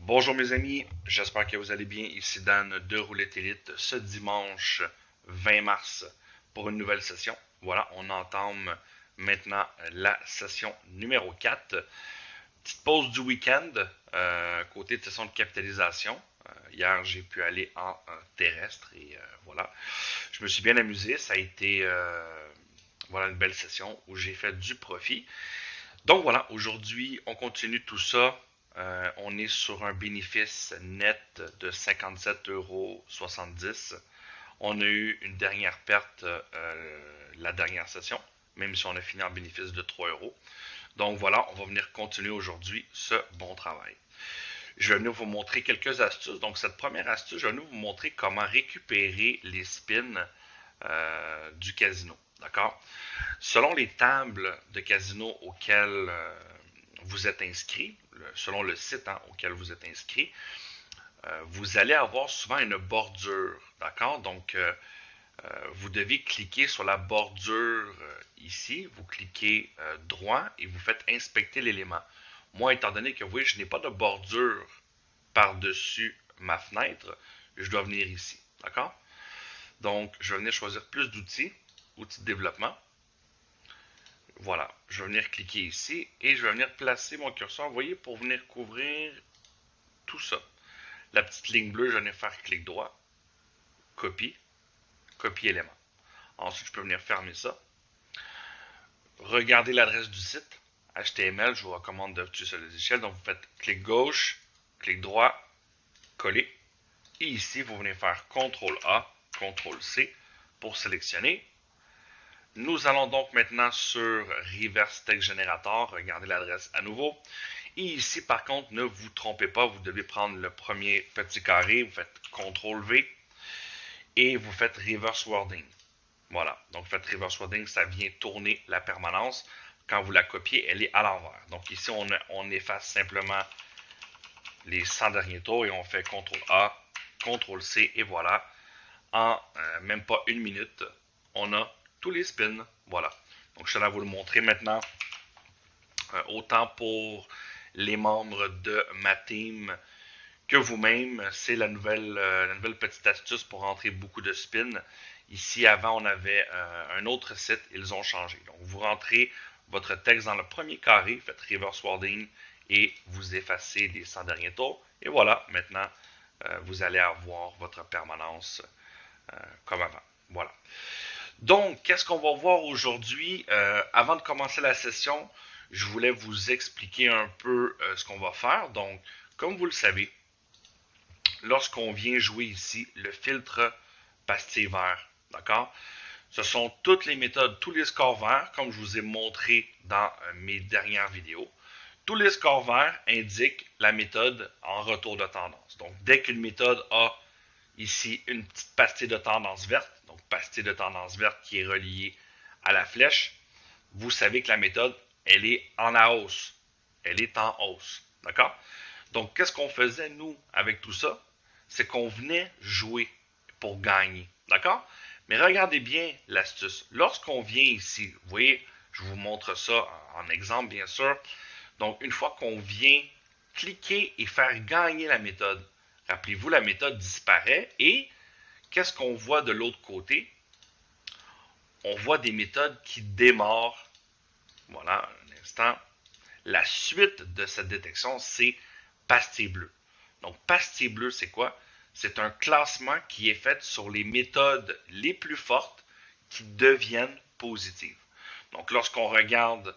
Bonjour mes amis, j'espère que vous allez bien. Ici Dan de Roulette Élite ce dimanche 20 mars pour une nouvelle session. Voilà, on entame maintenant la session numéro 4. Petite pause du week-end, côté de session de capitalisation. Hier, j'ai pu aller en terrestre et voilà. Je me suis bien amusé. Ça a été voilà une belle session où j'ai fait du profit. Donc voilà, aujourd'hui, on continue tout ça. On est sur un bénéfice net de 57,70 €. On a eu une dernière perte la dernière session, même si on a fini en bénéfice de 3 euros. Donc voilà, on va venir continuer aujourd'hui ce bon travail. Je vais venir vous montrer quelques astuces. Donc cette première astuce, je vais venir vous montrer comment récupérer les spins du casino. D'accord? Selon les tables de casino auxquelles vous êtes inscrit, selon le site auquel vous êtes inscrit, vous allez avoir souvent une bordure. D'accord? Donc, vous devez cliquer sur la bordure ici. Vous cliquez droit et vous faites inspecter l'élément. Moi, étant donné que vous voyez, je n'ai pas de bordure par-dessus ma fenêtre, je dois venir ici. D'accord? Donc, je vais venir choisir plus d'outils, outils de développement. Voilà, je vais venir cliquer ici et je vais venir placer mon curseur, vous voyez, pour venir couvrir tout ça. La petite ligne bleue, je vais venir faire clic droit, copie, copier élément. Ensuite, je peux venir fermer ça. Regardez l'adresse du site, HTML, je vous recommande d'utiliser sur les échelles. Donc, vous faites clic gauche, clic droit, coller. Et ici, vous venez faire CTRL A, CTRL C pour sélectionner. Nous allons donc maintenant sur Reverse Text Generator, regardez l'adresse à nouveau. Et ici, par contre, ne vous trompez pas, vous devez prendre le premier petit carré, vous faites CTRL V et vous faites Reverse Wording. Voilà, donc vous faites Reverse Wording, ça vient tourner la permanence. Quand vous la copiez, elle est à l'envers. Donc ici, on efface simplement les 100 derniers tours et on fait CTRL A, CTRL C et voilà. En même pas une minute, on a tous les spins. Voilà. Donc, je suis là à vous le montrer maintenant. Autant pour les membres de ma team que vous-même. C'est la nouvelle petite astuce pour rentrer beaucoup de spins. Ici, avant, on avait un autre site. Ils ont changé. Donc, vous rentrez votre texte dans le premier carré, faites reverse wording et vous effacez les 100 derniers tours. Et voilà, maintenant, vous allez avoir votre permanence comme avant. Voilà. Donc, qu'est-ce qu'on va voir aujourd'hui? Avant de commencer la session, je voulais vous expliquer un peu ce qu'on va faire. Donc, comme vous le savez, lorsqu'on vient jouer ici le filtre pastille vert, d'accord? Ce sont toutes les méthodes, tous les scores verts, comme je vous ai montré dans mes dernières vidéos. Tous les scores verts indiquent la méthode en retour de tendance. Donc, dès qu'une méthode a ici une petite pastille de tendance verte, donc pastille de tendance verte qui est reliée à la flèche, vous savez que la méthode, elle est en hausse. Elle est en hausse. D'accord? Donc, qu'est-ce qu'on faisait, nous, avec tout ça? C'est qu'on venait jouer pour gagner. D'accord? Mais regardez bien l'astuce. Lorsqu'on vient ici, vous voyez, je vous montre ça en exemple, bien sûr. Donc, une fois qu'on vient cliquer et faire gagner la méthode, rappelez-vous, la méthode disparaît et qu'est-ce qu'on voit de l'autre côté? On voit des méthodes qui démarrent. Voilà, un instant. La suite de cette détection, c'est pastille bleue. Donc, pastille bleue, c'est quoi? C'est un classement qui est fait sur les méthodes les plus fortes qui deviennent positives. Donc, lorsqu'on regarde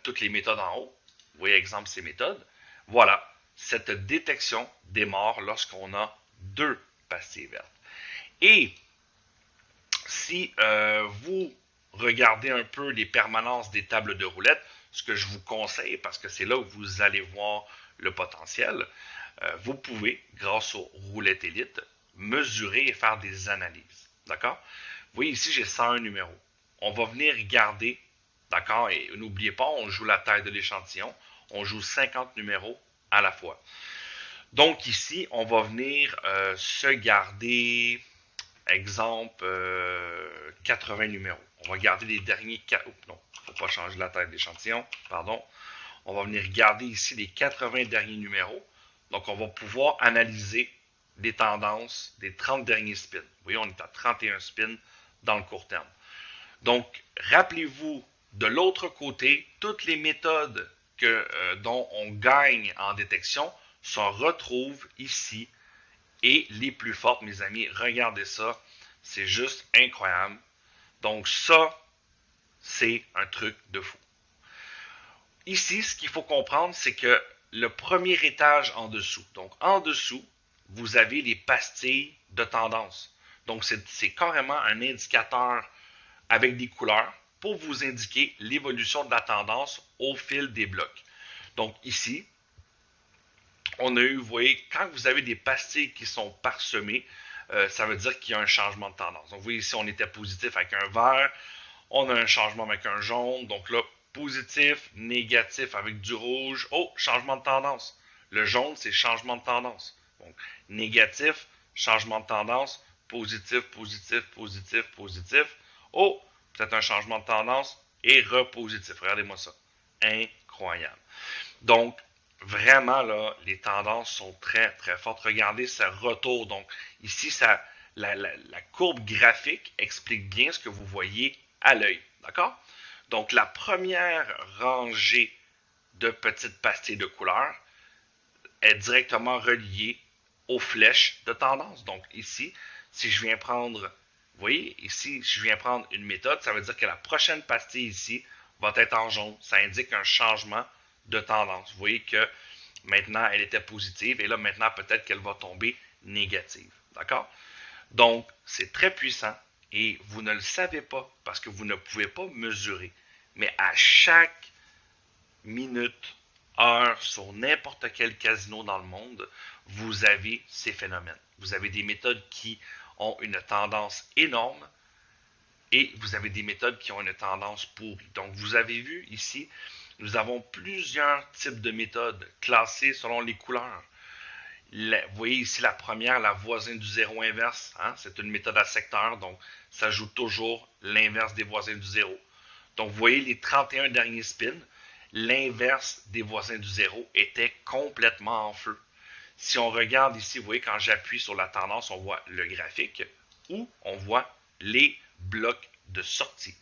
toutes les méthodes en haut, vous voyez, exemple, ces méthodes, voilà, cette détection démarre lorsqu'on a deux pastilles vertes. Et si vous regardez un peu les permanences des tables de roulette, ce que je vous conseille, parce que c'est là où vous allez voir le potentiel, vous pouvez, grâce aux roulettes élites, mesurer et faire des analyses. D'accord? Vous voyez ici, j'ai 101 numéros. On va venir garder, d'accord? Et n'oubliez pas, on joue la taille de l'échantillon. On joue 50 numéros à la fois. Donc ici, on va venir se garder, exemple, 80 numéros. On va garder les derniers... non, il ne faut pas changer la taille de l'échantillon, pardon. On va venir garder ici les 80 derniers numéros. Donc, on va pouvoir analyser des tendances des 30 derniers spins. Vous voyez, on est à 31 spins dans le court terme. Donc, rappelez-vous, de l'autre côté, toutes les méthodes dont on gagne en détection se retrouvent ici. Et les plus fortes, mes amis, regardez ça. C'est juste incroyable. Donc ça, c'est un truc de fou. Ici, ce qu'il faut comprendre, c'est que le premier étage en dessous, donc en dessous, vous avez les pastilles de tendance. Donc c'est carrément un indicateur avec des couleurs pour vous indiquer l'évolution de la tendance au fil des blocs. Donc ici, on a eu, vous voyez, quand vous avez des pastilles qui sont parsemées, ça veut dire qu'il y a un changement de tendance. Donc vous voyez ici, on était positif avec un vert, on a un changement avec un jaune, donc là, positif, négatif avec du rouge. Oh, changement de tendance. Le jaune, c'est changement de tendance. Donc, négatif, changement de tendance, positif, positif, positif, positif. Oh, peut-être un changement de tendance et repositif. Regardez-moi ça. Incroyable. Donc, vraiment, là, les tendances sont très, très fortes. Regardez ce retour. Donc, ici, la courbe graphique explique bien ce que vous voyez à l'œil. D'accord? Donc, la première rangée de petites pastilles de couleurs est directement reliée aux flèches de tendance. Donc, ici, si je viens prendre, vous voyez, ici, je viens prendre une méthode, ça veut dire que la prochaine pastille ici va être en jaune. Ça indique un changement de tendance. Vous voyez que maintenant, elle était positive et là, maintenant, peut-être qu'elle va tomber négative. D'accord? Donc, c'est très puissant et vous ne le savez pas parce que vous ne pouvez pas mesurer. Mais à chaque minute, heure, sur n'importe quel casino dans le monde, vous avez ces phénomènes. Vous avez des méthodes qui ont une tendance énorme et vous avez des méthodes qui ont une tendance pourrie. Donc, vous avez vu ici, nous avons plusieurs types de méthodes classées selon les couleurs. Vous voyez ici la première, la voisine du zéro inverse. Hein? C'est une méthode à secteur, donc ça joue toujours l'inverse des voisins du zéro. Donc vous voyez les 31 derniers spins, l'inverse des voisins du zéro était complètement en feu. Si on regarde ici, vous voyez quand j'appuie sur la tendance, on voit le graphique où on voit les blocs de sortie.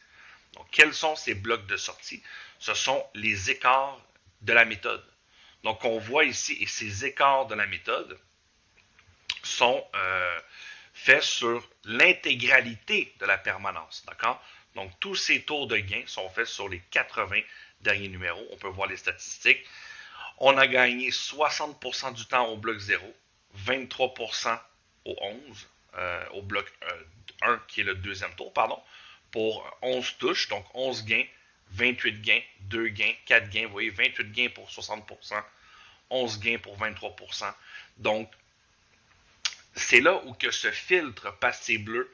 Donc quels sont ces blocs de sortie? Ce sont les écarts de la méthode. Donc, on voit ici, et ces écarts de la méthode sont faits sur l'intégralité de la permanence. D'accord? Donc, tous ces tours de gain sont faits sur les 80 derniers numéros. On peut voir les statistiques. On a gagné 60% du temps au bloc 0, 23% au 11, au bloc 1 qui est le deuxième tour, pardon, pour 11 touches, donc 11 gains, 28 gains, 2 gains, 4 gains, vous voyez, 28 gains pour 60%, 11 gains pour 23%. Donc, c'est là où que ce filtre pastille bleu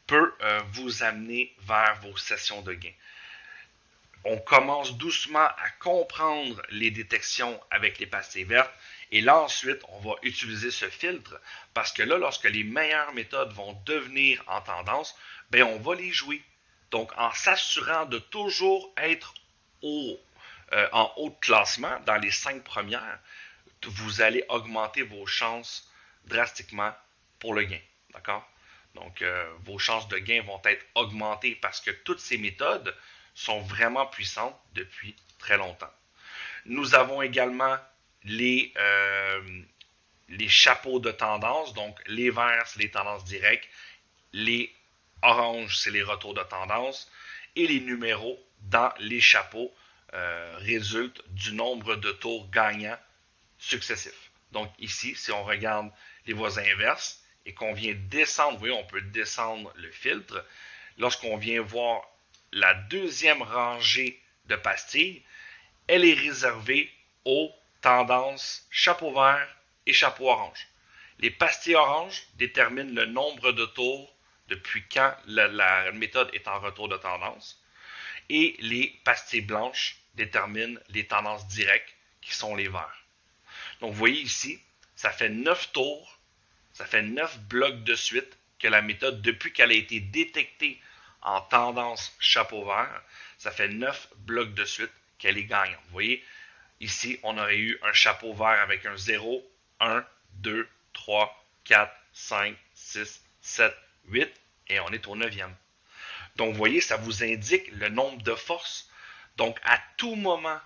peut vous amener vers vos sessions de gains. On commence doucement à comprendre les détections avec les pastilles vertes. Et là, ensuite, on va utiliser ce filtre parce que là, lorsque les meilleures méthodes vont devenir en tendance, ben on va les jouer. Donc, en s'assurant de toujours être en haut de classement, dans les 5 premières, vous allez augmenter vos chances drastiquement pour le gain. D'accord? Donc, vos chances de gain vont être augmentées parce que toutes ces méthodes sont vraiment puissantes depuis très longtemps. Nous avons également les chapeaux de tendance. Donc, les verts, c'est les tendances directes. Les oranges, c'est les retours de tendance. Et les numéros dans les chapeaux résultent du nombre de tours gagnants successifs. Donc, ici, si on regarde les voisins inverses et qu'on vient descendre, vous voyez, on peut descendre le filtre. Lorsqu'on vient voir la deuxième rangée de pastilles, elle est réservée aux tendances chapeau vert et chapeau orange. Les pastilles oranges déterminent le nombre de tours depuis quand la méthode est en retour de tendance. Et les pastilles blanches déterminent les tendances directes qui sont les verts. Donc vous voyez ici, ça fait 9 tours, ça fait 9 blocs de suite que la méthode, depuis qu'elle a été détectée en tendance chapeau vert, ça fait 9 blocs de suite qu'elle est gagnante. Vous voyez, ici, on aurait eu un chapeau vert avec un 0, 1, 2, 3, 4, 5, 6, 7, 8 et on est au 9e. Donc, vous voyez, ça vous indique le nombre de forces. Donc, à tout moment,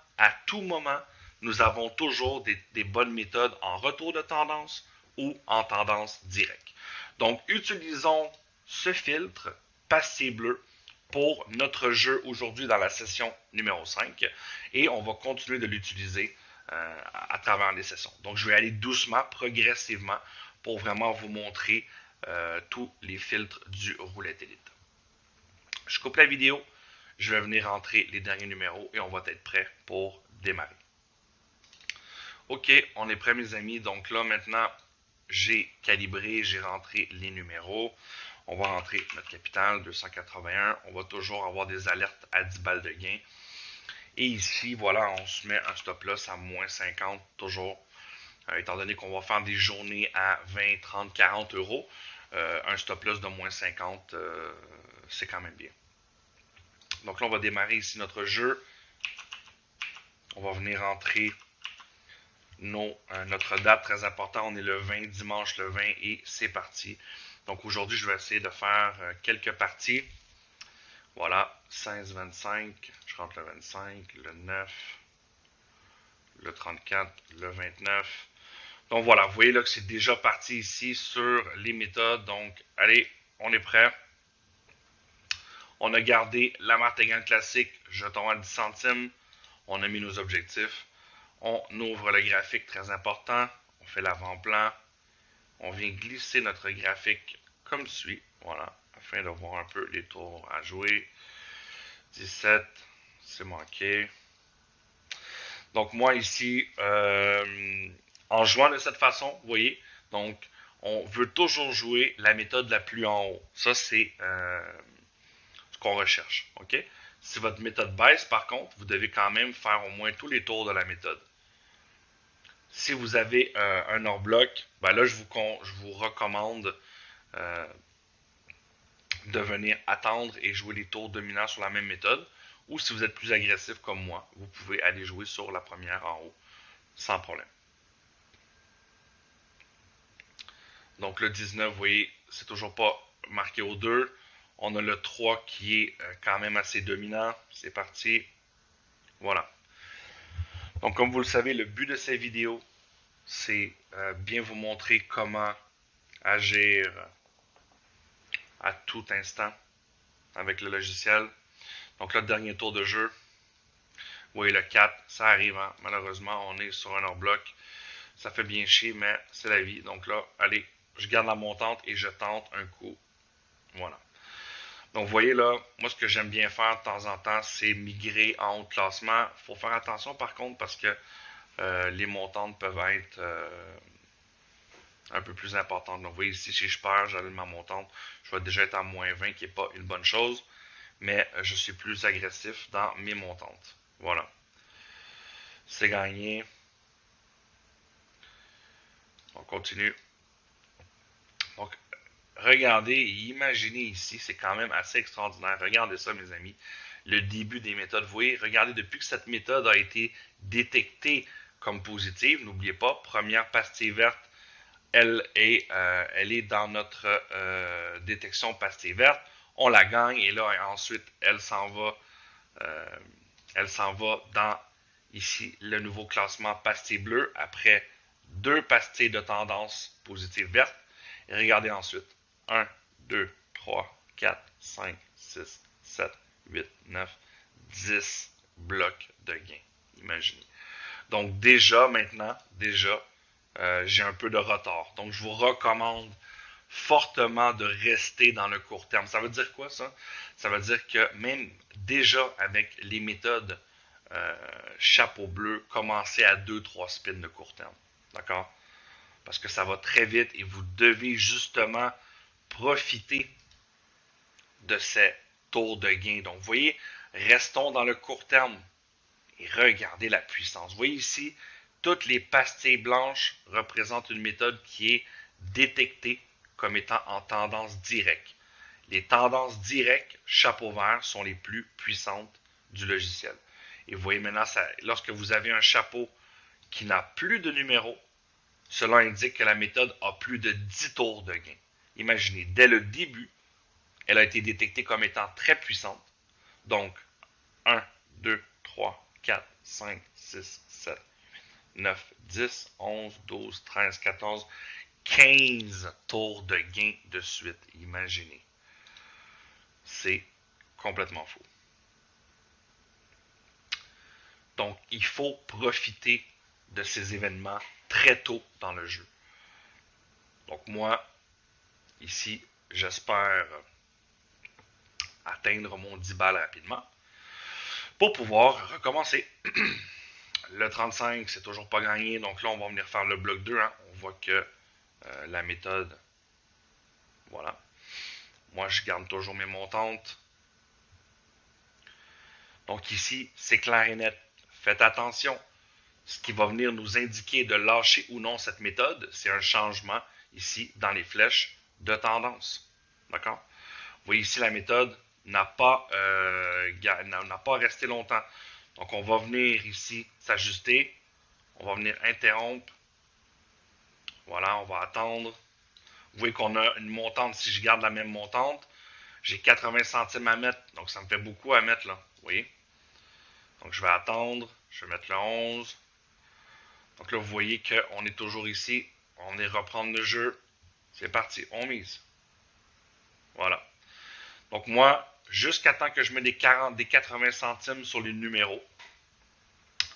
nous avons toujours des bonnes méthodes en retour de tendance ou en tendance directe. Donc, utilisons ce filtre passé bleu pour notre jeu aujourd'hui dans la session numéro 5 et on va continuer de l'utiliser à travers les sessions. Donc, je vais aller doucement, progressivement pour vraiment vous montrer tous les filtres du Roulette Elite. Je coupe la vidéo, je vais venir rentrer les derniers numéros et on va être prêt pour démarrer. Ok, on est prêt mes amis, donc là maintenant j'ai calibré, j'ai rentré les numéros. On va rentrer notre capital, 281. On va toujours avoir des alertes à 10 balles de gain. Et ici, voilà, on se met un stop loss à moins 50, toujours. Étant donné qu'on va faire des journées à 20, 30, 40 euros, un stop loss de moins 50, c'est quand même bien. Donc là, on va démarrer ici notre jeu. On va venir rentrer notre date très importante. On est le 20, dimanche le 20 et c'est parti. Donc aujourd'hui, je vais essayer de faire quelques parties. Voilà, 16, 25, je rentre le 25, le 9, le 34, le 29. Donc voilà, vous voyez là que c'est déjà parti ici sur les méthodes. Donc allez, on est prêt. On a gardé la Martingale classique, jeton à 10 centimes. On a mis nos objectifs. On ouvre le graphique très important. On fait l'avant-plan. On vient glisser notre graphique comme suit. Voilà, afin de voir un peu les tours à jouer. 17, c'est manqué. Donc moi ici, en jouant de cette façon, vous voyez, donc on veut toujours jouer la méthode la plus en haut. Ça, c'est ce qu'on recherche. Ok? Si votre méthode baisse, par contre, vous devez quand même faire au moins tous les tours de la méthode. Si vous avez un hors bloc, ben là, je vous recommande de venir attendre et jouer les tours dominants sur la même méthode. Ou si vous êtes plus agressif comme moi, vous pouvez aller jouer sur la première en haut, sans problème. Donc le 19, vous voyez, c'est toujours pas marqué au 2. On a le 3 qui est quand même assez dominant. C'est parti. Voilà. Donc comme vous le savez, le but de cette vidéo, c'est bien vous montrer comment agir à tout instant avec le logiciel. Donc là, le dernier tour de jeu. Vous voyez le 4, ça arrive. Hein? Malheureusement, on est sur un hors-bloc. Ça fait bien chier, mais c'est la vie. Donc là, allez, je garde la montante et je tente un coup. Voilà. Donc vous voyez là, moi ce que j'aime bien faire de temps en temps, c'est migrer en haut de classement. Il faut faire attention par contre parce que les montantes peuvent être un peu plus importantes. Donc vous voyez ici, si je perds, j'allume ma montante. Je vais déjà être à moins 20, qui n'est pas une bonne chose. Mais je suis plus agressif dans mes montantes. Voilà. C'est gagné. On continue. Donc, regardez et imaginez ici, c'est quand même assez extraordinaire. Regardez ça, mes amis. Le début des méthodes. Vous voyez, regardez, depuis que cette méthode a été détectée comme positive, n'oubliez pas, première pastille verte, elle est dans notre détection pastille verte. On la gagne et là, ensuite, elle s'en va dans ici le nouveau classement pastille bleue après 2 pastilles de tendance positive verte. Et regardez ensuite. 1, 2, 3, 4, 5, 6, 7, 8, 9, 10 blocs de gain. Imaginez. Donc déjà, maintenant, j'ai un peu de retard. Donc je vous recommande fortement de rester dans le court terme. Ça veut dire quoi ça? Ça veut dire que même déjà avec les méthodes chapeau bleu, commencez à 2-3 spins de court terme. D'accord? Parce que ça va très vite et vous devez justement profiter de ces tours de gain. Donc, vous voyez, restons dans le court terme et regardez la puissance. Vous voyez ici, toutes les pastilles blanches représentent une méthode qui est détectée comme étant en tendance directe. Les tendances directes, chapeau vert, sont les plus puissantes du logiciel. Et vous voyez maintenant, lorsque vous avez un chapeau qui n'a plus de numéros, cela indique que la méthode a plus de 10 tours de gain. Imaginez, dès le début, elle a été détectée comme étant très puissante. Donc, 1, 2, 3, 4, 5, 6, 7, 9, 10, 11, 12, 13, 14, 15 tours de gain de suite. Imaginez. C'est complètement faux. Donc, il faut profiter de ces événements très tôt dans le jeu. Donc, moi, ici, j'espère atteindre mon 10 balles rapidement pour pouvoir recommencer. Le 35, c'est toujours pas gagné. Donc là, on va venir faire le bloc 2. Hein. On voit que la méthode, voilà. Moi, je garde toujours mes montantes. Donc ici, c'est clair et net. Faites attention. Ce qui va venir nous indiquer de lâcher ou non cette méthode, c'est un changement ici dans les flèches de tendance. D'accord? Vous voyez ici, la méthode n'a pas resté longtemps. Donc, on va venir ici s'ajuster. On va venir interrompre. Voilà, on va attendre. Vous voyez qu'on a une montante. Si je garde la même montante, j'ai 80 centimes à mettre. Donc, ça me fait beaucoup à mettre là. Vous voyez? Donc, je vais attendre. Je vais mettre le 11. Donc là, vous voyez qu'on est toujours ici. On est reprendre le jeu. C'est parti. On mise. Voilà. Donc moi, jusqu'à temps que je mets des 80 centimes sur les numéros,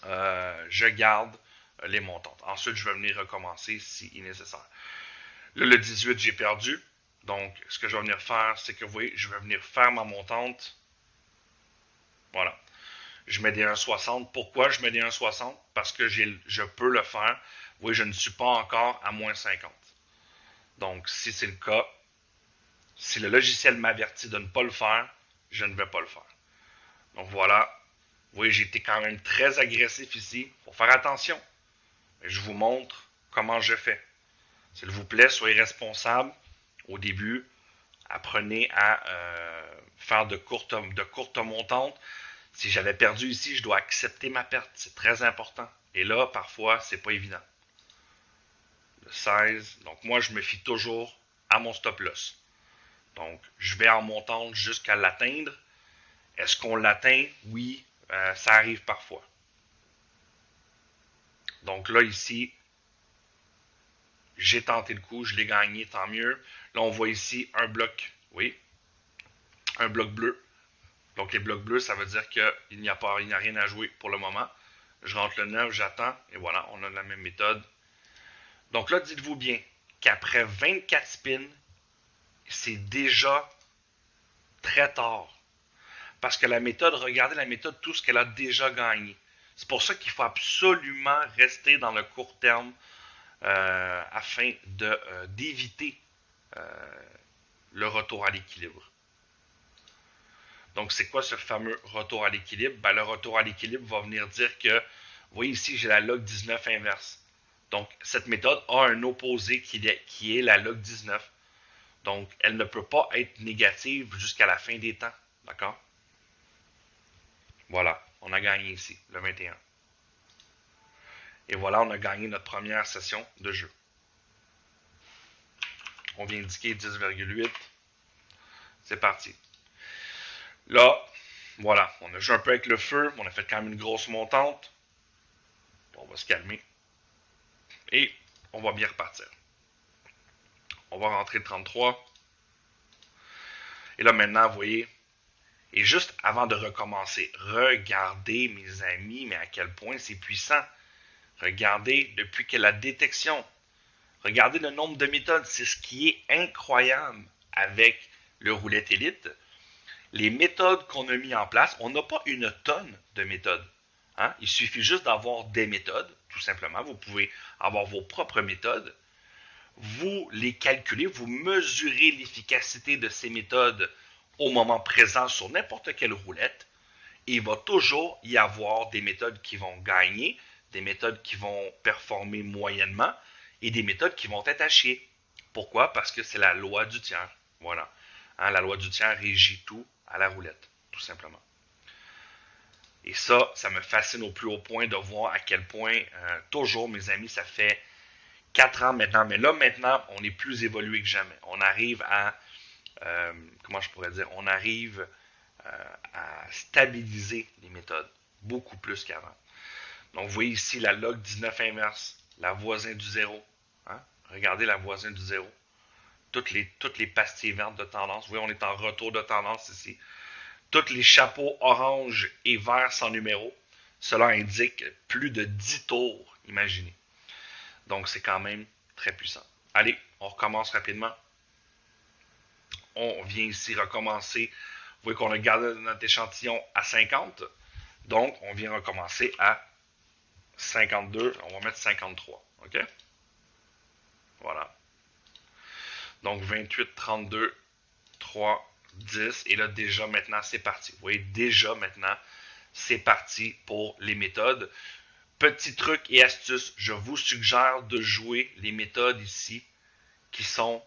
je garde les montantes. Ensuite, je vais venir recommencer si nécessaire. Là, le 18, j'ai perdu. Donc, ce que je vais venir faire, c'est que vous voyez, je vais venir faire ma montante. Voilà. Je mets des 1,60. Pourquoi je mets des 1,60? Parce que je peux le faire. Vous voyez, je ne suis pas encore à moins 50. Donc, si c'est le cas, si le logiciel m'avertit de ne pas le faire, je ne vais pas le faire. Donc voilà. Vous voyez, j'ai été quand même très agressif ici. Il faut faire attention. Je vous montre comment je fais. S'il vous plaît, soyez responsable au début. Apprenez à faire de courtes montantes. Si j'avais perdu ici, je dois accepter ma perte. C'est très important. Et là, parfois, c'est pas évident. Le 16. Donc moi, je me fie toujours à mon stop loss. Donc, je vais en montante jusqu'à l'atteindre. Est-ce qu'on l'atteint? Oui, ça arrive parfois. Donc là, ici, j'ai tenté le coup, je l'ai gagné, tant mieux. Là, on voit ici un bloc, oui, un bloc bleu. Donc, les blocs bleus, ça veut dire qu'il n'y a rien à jouer pour le moment. Je rentre le 9, j'attends, et voilà, on a la même méthode. Donc là, dites-vous bien qu'après 24 spins, c'est déjà très tard. Parce que la méthode, regardez la méthode, tout ce qu'elle a déjà gagné. C'est pour ça qu'il faut absolument rester dans le court terme afin d'éviter le retour à l'équilibre. Donc, c'est quoi ce fameux retour à l'équilibre? Ben, le retour à l'équilibre va venir dire que, vous voyez ici, j'ai la log 19 inverse. Donc, cette méthode a un opposé qui est la log 19. Donc, elle ne peut pas être négative jusqu'à la fin des temps. D'accord? Voilà, on a gagné ici, le 21. Et voilà, on a gagné notre première session de jeu. On vient indiquer 10,8. C'est parti. Là, voilà, on a joué un peu avec le feu. On a fait quand même une grosse montante. On va se calmer. Et on va bien repartir. On va rentrer 33. Et là, maintenant, vous voyez, et juste avant de recommencer, regardez, mes amis, mais à quel point c'est puissant. Regardez depuis que la détection. Regardez le nombre de méthodes. C'est ce qui est incroyable avec le roulette élite. Les méthodes qu'on a mis en place, on n'a pas une tonne de méthodes. Hein? Il suffit juste d'avoir des méthodes, tout simplement. Vous pouvez avoir vos propres méthodes. Vous les calculez, vous mesurez l'efficacité de ces méthodes au moment présent sur n'importe quelle roulette. Et il va toujours y avoir des méthodes qui vont gagner, des méthodes qui vont performer moyennement et des méthodes qui vont être à chier. Pourquoi? Parce que c'est la loi du tiers. Voilà. Hein, la loi du tiers régit tout à la roulette, tout simplement. Et ça me fascine au plus haut point de voir à quel point, toujours, mes amis, ça fait 4 ans maintenant. Mais là, maintenant, on est plus évolué que jamais. On arrive à, comment je pourrais dire, on arrive à stabiliser les méthodes beaucoup plus qu'avant. Donc, vous voyez ici la log 19 inverse, la voisin du zéro. Hein? Regardez la voisin du zéro. Toutes les pastilles vertes de tendance. Vous voyez, on est en retour de tendance ici. Tous les chapeaux orange et vert sans numéro. Cela indique plus de 10 tours, imaginez. Donc, c'est quand même très puissant. Allez, on recommence rapidement. On vient ici recommencer. Vous voyez qu'on a gardé notre échantillon à 50. Donc, on vient recommencer à 52. On va mettre 53. OK? Voilà. Donc, 28, 32, 3, 10. Et là, déjà, maintenant, c'est parti. Vous voyez, déjà, maintenant, c'est parti pour les méthodes. Petit truc et astuce, je vous suggère de jouer les méthodes ici qui sont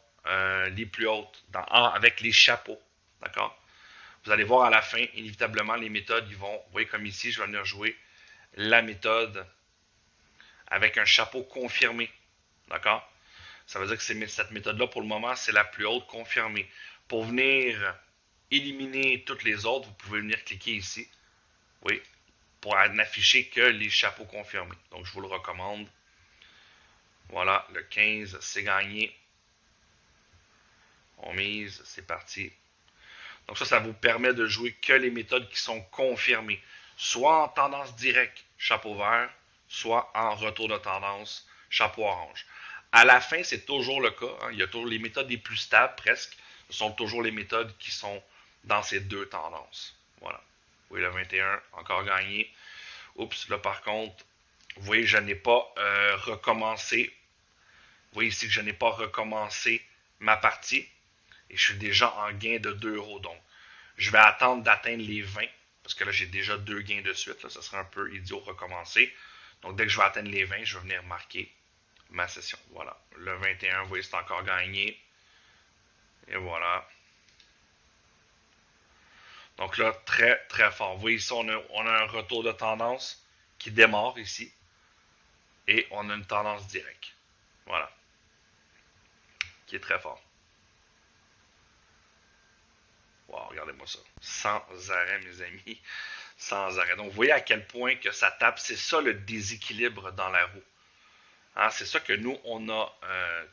les plus hautes, avec les chapeaux. D'accord? Vous allez voir à la fin, inévitablement, les méthodes, ils vont, vous voyez comme ici, je vais venir jouer la méthode avec un chapeau confirmé. D'accord? Ça veut dire que cette méthode-là, pour le moment, c'est la plus haute confirmée. Pour venir éliminer toutes les autres, vous pouvez venir cliquer ici. Oui, pour n'afficher que les chapeaux confirmés. Donc, je vous le recommande. Voilà, le 15, c'est gagné. On mise, c'est parti. Donc ça vous permet de jouer que les méthodes qui sont confirmées. Soit en tendance directe, chapeau vert, soit en retour de tendance, chapeau orange. À la fin, c'est toujours le cas. Hein. Il y a toujours les méthodes les plus stables, presque, ce sont toujours les méthodes qui sont dans ces deux tendances. Voilà. Oui, le 21, encore gagné. Oups, là par contre, vous voyez, je n'ai pas recommencé. Vous voyez ici que je n'ai pas recommencé ma partie. Et je suis déjà en gain de 2 euros. Donc, je vais attendre d'atteindre les 20. Parce que là, j'ai déjà 2 gains de suite. Là, ça serait un peu idiot de recommencer. Donc, dès que je vais atteindre les 20, je vais venir marquer ma session. Voilà. Le 21, vous voyez, c'est encore gagné. Et voilà. Donc là, très, très fort. Vous voyez ici, on a un retour de tendance qui démarre ici. Et on a une tendance directe. Voilà. Qui est très fort. Wow, regardez-moi ça. Sans arrêt, mes amis. Sans arrêt. Donc, vous voyez à quel point que ça tape. C'est ça le déséquilibre dans la roue. Hein, c'est ça que nous, on a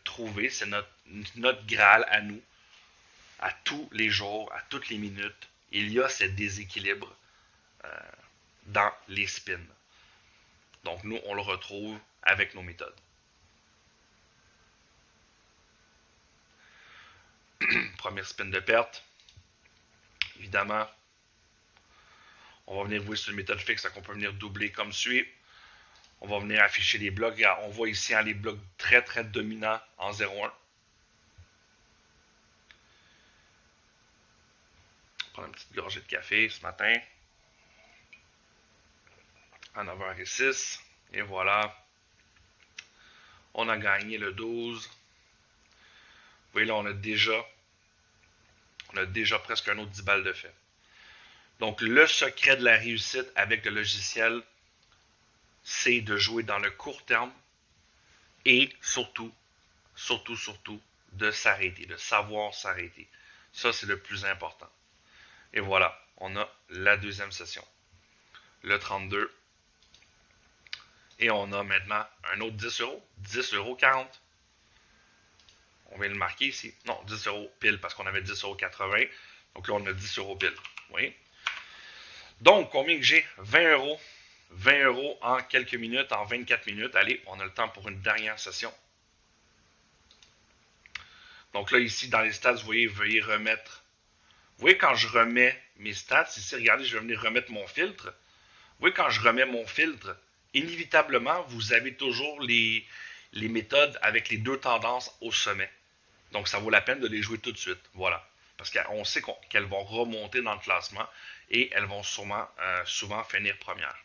trouvé. C'est notre Graal à nous. À tous les jours, à toutes les minutes, il y a ce déséquilibre dans les spins. Donc, nous, on le retrouve avec nos méthodes. Première spin de perte. Évidemment, on va venir jouer sur une méthode fixe, qu'on peut venir doubler comme suit. On va venir afficher les blocs. On voit ici les blocs très très dominants en 0,1. Prendre une petite gorgée de café ce matin. À 9h06. Et voilà. On a gagné le 12. Vous voyez là, on a déjà presque un autre 10 balles de fait. Donc, le secret de la réussite avec le logiciel, c'est de jouer dans le court terme et surtout, de s'arrêter, de savoir s'arrêter. Ça, c'est le plus important. Et voilà, on a la deuxième session. Le 32. Et on a maintenant un autre 10 euros. 10 euros 40. On vient le marquer ici. Non, 10 euros pile parce qu'on avait 10 euros 80. Donc là, on a 10 euros pile. Vous voyez? Donc, combien que j'ai? 20 euros. 20 euros en quelques minutes, en 24 minutes. Allez, on a le temps pour une dernière session. Donc là, ici, dans les stats, vous voyez, veuillez remettre. Vous voyez, quand je remets mes stats, ici, regardez, je vais venir remettre mon filtre. Vous voyez, quand je remets mon filtre, inévitablement, vous avez toujours les méthodes avec les deux tendances au sommet. Donc, ça vaut la peine de les jouer tout de suite. Voilà. Parce qu'on sait qu'elles vont remonter dans le classement et elles vont souvent finir première.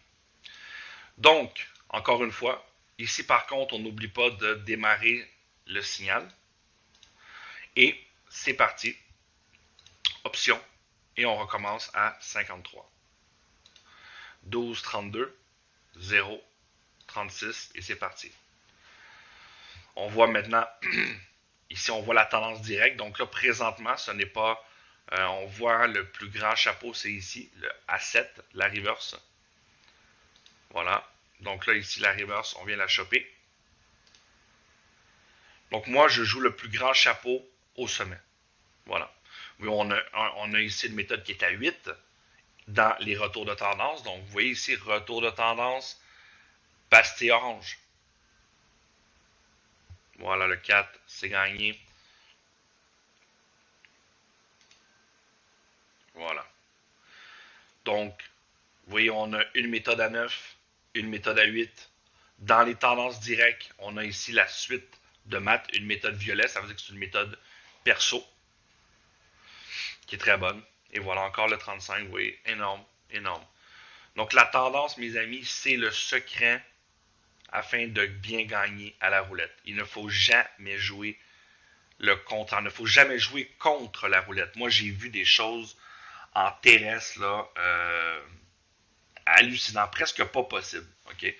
Donc, encore une fois, ici, par contre, on n'oublie pas de démarrer le signal. Et c'est parti. Option. Et on recommence à 53. 12, 32, 0, 36 et c'est parti. On voit maintenant, ici on voit la tendance directe. Donc là, présentement, ce n'est pas, on voit le plus grand chapeau, c'est ici, le A7, la reverse. Voilà. Donc là, ici, la reverse, on vient la choper. Donc moi, je joue le plus grand chapeau au sommet. Voilà. Oui, on a ici une méthode qui est à 8 dans les retours de tendance. Donc, vous voyez ici, retour de tendance, pastille orange. Voilà, le 4, c'est gagné. Voilà. Donc, vous voyez, on a une méthode à 9, une méthode à 8. Dans les tendances directes, on a ici la suite de maths, une méthode violet, ça veut dire que c'est une méthode perso, qui est très bonne. Et voilà encore le 35, vous voyez, énorme, énorme. Donc la tendance, mes amis, c'est le secret afin de bien gagner à la roulette. Il ne faut jamais jouer le contraire. Il ne faut jamais jouer contre la roulette. Moi, j'ai vu des choses en terrestre, là, hallucinant, presque pas possible. OK?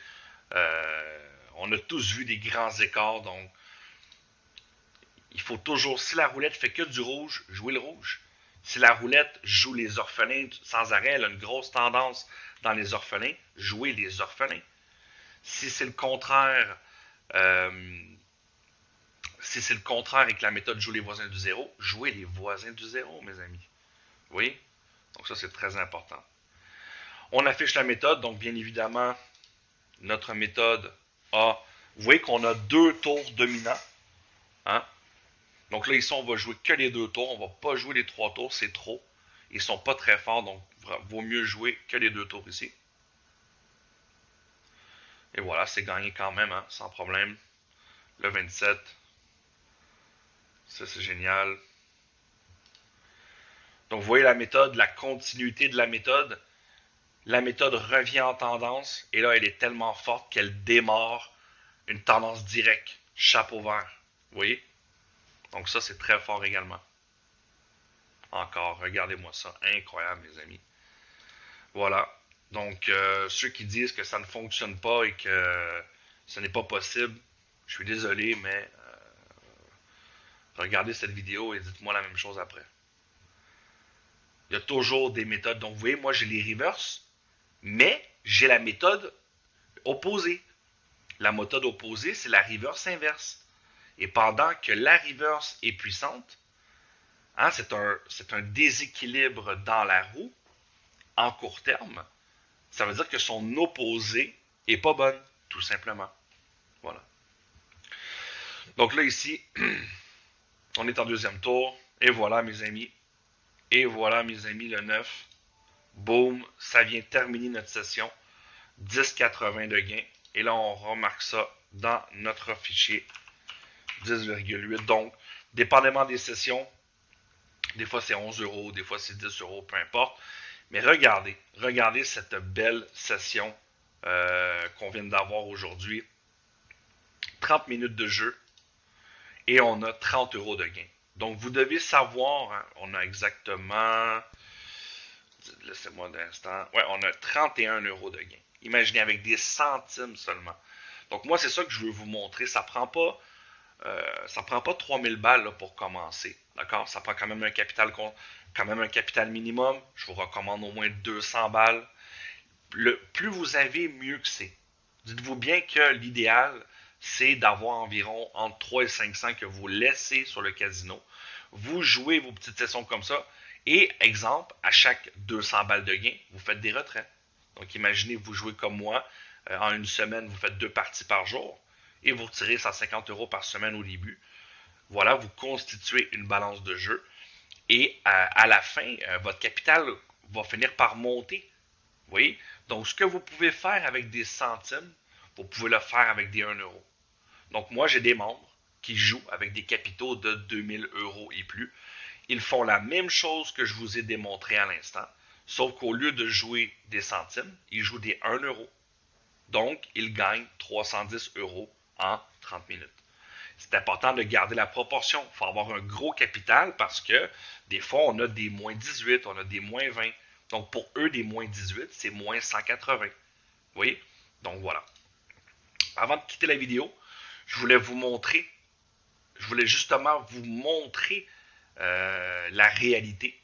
On a tous vu des grands écarts, donc il faut toujours, si la roulette fait que du rouge, jouez le rouge. Si la roulette joue les orphelins sans arrêt, elle a une grosse tendance dans les orphelins, jouez les orphelins. Si c'est le contraire, si c'est le contraire et que la méthode joue les voisins du zéro, jouez les voisins du zéro, mes amis. Oui? Donc ça, c'est très important. On affiche la méthode, donc bien évidemment, notre méthode a, vous voyez qu'on a 2 tours dominants. Hein? Donc là, ici, on va jouer que les 2 tours. On ne va pas jouer les 3 tours, c'est trop. Ils ne sont pas très forts, donc il vaut mieux jouer que les 2 tours ici. Et voilà, c'est gagné quand même, hein, sans problème. Le 27. Ça, c'est génial. Donc, vous voyez la méthode, la continuité de la méthode. La méthode revient en tendance. Et là, elle est tellement forte qu'elle démarre une tendance directe. Chapeau vert. Vous voyez? Donc ça, c'est très fort également. Encore, regardez-moi ça. Incroyable, mes amis. Voilà. Donc, ceux qui disent que ça ne fonctionne pas et que ce n'est pas possible, je suis désolé, mais regardez cette vidéo et dites-moi la même chose après. Il y a toujours des méthodes. Donc, vous voyez, moi, j'ai les reverse, mais j'ai la méthode opposée. La méthode opposée, c'est la reverse inverse. Et pendant que la reverse est puissante, hein, c'est un déséquilibre dans la roue, en court terme, ça veut dire que son opposé est pas bonne, tout simplement. Voilà. Donc là, ici, on est en deuxième tour. Et voilà, mes amis. Et voilà, mes amis, le 9. Boum, ça vient terminer notre session. 10,80 de gain. Et là, on remarque ça dans notre fichier. 10,8. Donc, dépendamment des sessions, des fois c'est 11 euros, des fois c'est 10 euros, peu importe. Mais regardez cette belle session qu'on vient d'avoir aujourd'hui. 30 minutes de jeu et on a 30 euros de gain. Donc, vous devez savoir, hein, on a exactement, laissez-moi un instant, ouais, on a 31 euros de gain. Imaginez, avec des centimes seulement. Donc, moi, c'est ça que je veux vous montrer. Ça prend pas 3000 balles là, pour commencer. D'accord? Ça prend quand même un capital minimum. Je vous recommande au moins 200 balles. Plus vous avez, mieux que c'est. Dites-vous bien que l'idéal, c'est d'avoir environ entre 3 et 500 que vous laissez sur le casino. Vous jouez vos petites sessions comme ça. Et, exemple, à chaque 200 balles de gain, vous faites des retraits. Donc, imaginez, vous jouez comme moi. En une semaine, vous faites 2 parties par jour. Et vous retirez 150 euros par semaine au début. Voilà, vous constituez une balance de jeu. Et à la fin, votre capital va finir par monter. Vous voyez? Donc, ce que vous pouvez faire avec des centimes, vous pouvez le faire avec des 1 euro. Donc, moi, j'ai des membres qui jouent avec des capitaux de 2000 euros et plus. Ils font la même chose que je vous ai démontré à l'instant, sauf qu'au lieu de jouer des centimes, ils jouent des 1 euro. Donc, ils gagnent 310 euros en 30 minutes. C'est important de garder la proportion. Il faut avoir un gros capital parce que des fois, on a des moins 18, on a des moins 20. Donc, pour eux, des moins 18, c'est moins 180. Vous voyez? Donc, voilà. Avant de quitter la vidéo, je voulais vous montrer, je voulais justement vous montrer la réalité.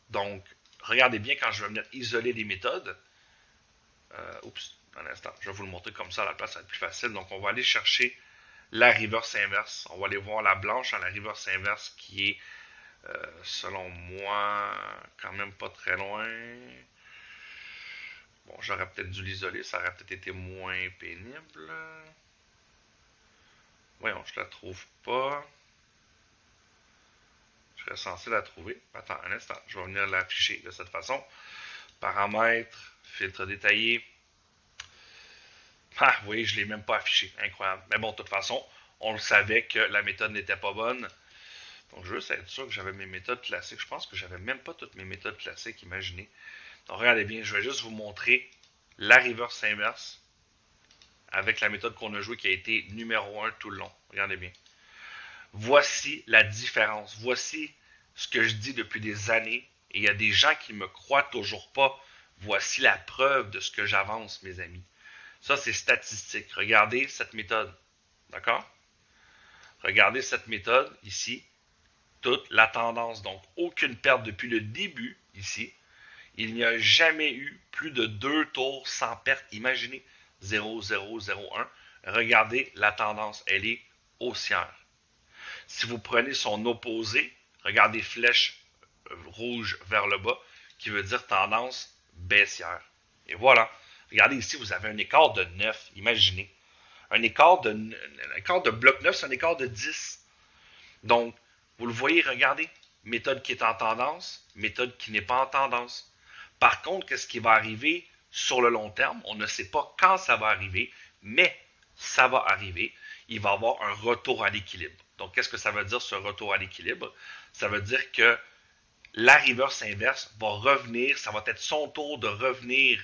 Donc, regardez bien quand je vais venir isoler les méthodes. Oups, un instant, je vais vous le montrer comme ça à la place, ça va être plus facile. Donc, on va aller chercher la reverse inverse. On va aller voir la blanche en la reverse inverse qui est, selon moi, quand même pas très loin. Bon, j'aurais peut-être dû l'isoler, ça aurait peut-être été moins pénible. Voyons, je la trouve pas. Je serais censé la trouver. Attends un instant, je vais venir l'afficher de cette façon. Paramètres, filtre détaillé. Ah, vous voyez, je ne l'ai même pas affiché. Incroyable. Mais bon, de toute façon, on le savait que la méthode n'était pas bonne. Donc, je veux juste être sûr que j'avais mes méthodes classiques. Je pense que j'avais même pas toutes mes méthodes classiques, imaginez. Donc, regardez bien, je vais juste vous montrer la reverse inverse avec la méthode qu'on a jouée qui a été numéro 1 tout le long. Regardez bien. Voici la différence. Voici ce que je dis depuis des années. Et il y a des gens qui ne me croient toujours pas. Voici la preuve de ce que j'avance, mes amis. Ça, c'est statistique. Regardez cette méthode. D'accord? Regardez cette méthode ici. Toute la tendance. Donc, aucune perte depuis le début ici. Il n'y a jamais eu plus de 2 tours sans perte. Imaginez 0, 0, 0, 1. Regardez la tendance. Elle est haussière. Si vous prenez son opposé, regardez flèche rouge vers le bas, qui veut dire tendance baissière. Et voilà. Regardez ici, vous avez un écart de 9. Imaginez. Un écart de bloc 9, c'est un écart de 10. Donc, vous le voyez, regardez. Méthode qui est en tendance, méthode qui n'est pas en tendance. Par contre, qu'est-ce qui va arriver sur le long terme? On ne sait pas quand ça va arriver, mais ça va arriver. Il va y avoir un retour à l'équilibre. Donc, qu'est-ce que ça veut dire, ce retour à l'équilibre? Ça veut dire que la reverse inverse va revenir, ça va être son tour de revenir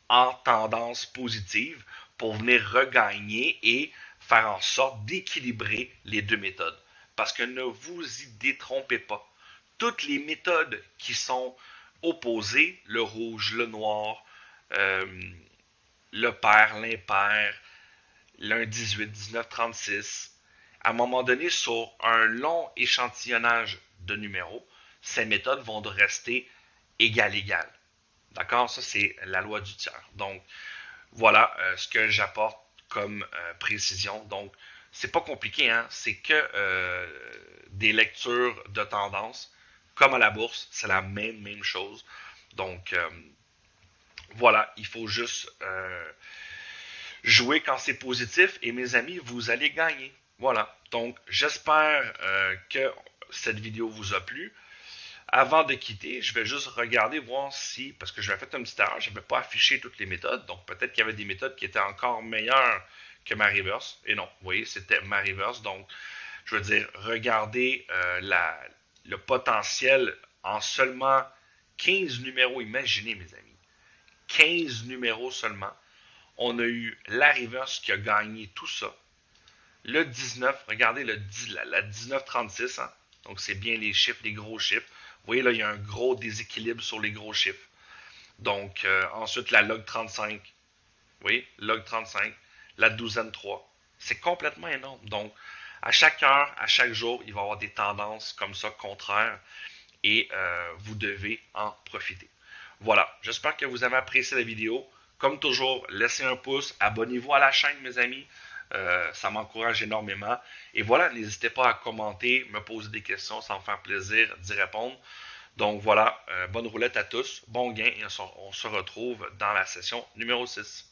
en tendance positive pour venir regagner et faire en sorte d'équilibrer les deux méthodes. Parce que ne vous y détrompez pas. Toutes les méthodes qui sont opposées, le rouge, le noir, le pair, l'impair, l'1, 18, 19, 36, à un moment donné, sur un long échantillonnage de numéros, ces méthodes vont rester égales. D'accord? Ça, c'est la loi du tiers. Donc, voilà ce que j'apporte comme précision. Donc, c'est pas compliqué, hein? C'est que des lectures de tendance. Comme à la bourse, c'est la même chose. Donc, voilà, il faut juste jouer quand c'est positif et mes amis, vous allez gagner. Voilà. Donc, j'espère que cette vidéo vous a plu. Avant de quitter, je vais juste regarder, voir si, parce que je vais faire une petite erreur, je n'avais pas affiché toutes les méthodes, donc peut-être qu'il y avait des méthodes qui étaient encore meilleures que ma reverse. Et non, vous voyez, c'était ma reverse. Donc, je veux dire, regardez le potentiel en seulement 15 numéros. Imaginez, mes amis, 15 numéros seulement. On a eu la reverse qui a gagné tout ça. Le 19, regardez la 1936, hein? Donc c'est bien les chiffres, les gros chiffres. Vous voyez là, il y a un gros déséquilibre sur les gros chiffres. Donc ensuite la log 35, vous voyez, log 35, la douzaine 3. C'est complètement énorme. Donc à chaque heure, à chaque jour, il va y avoir des tendances comme ça contraires et vous devez en profiter. Voilà, j'espère que vous avez apprécié la vidéo. Comme toujours, laissez un pouce, abonnez-vous à la chaîne, mes amis. Ça m'encourage énormément. Et voilà, n'hésitez pas à commenter, me poser des questions, ça me fait plaisir d'y répondre. Donc voilà, bonne roulette à tous, bon gain et on se retrouve dans la session numéro 6.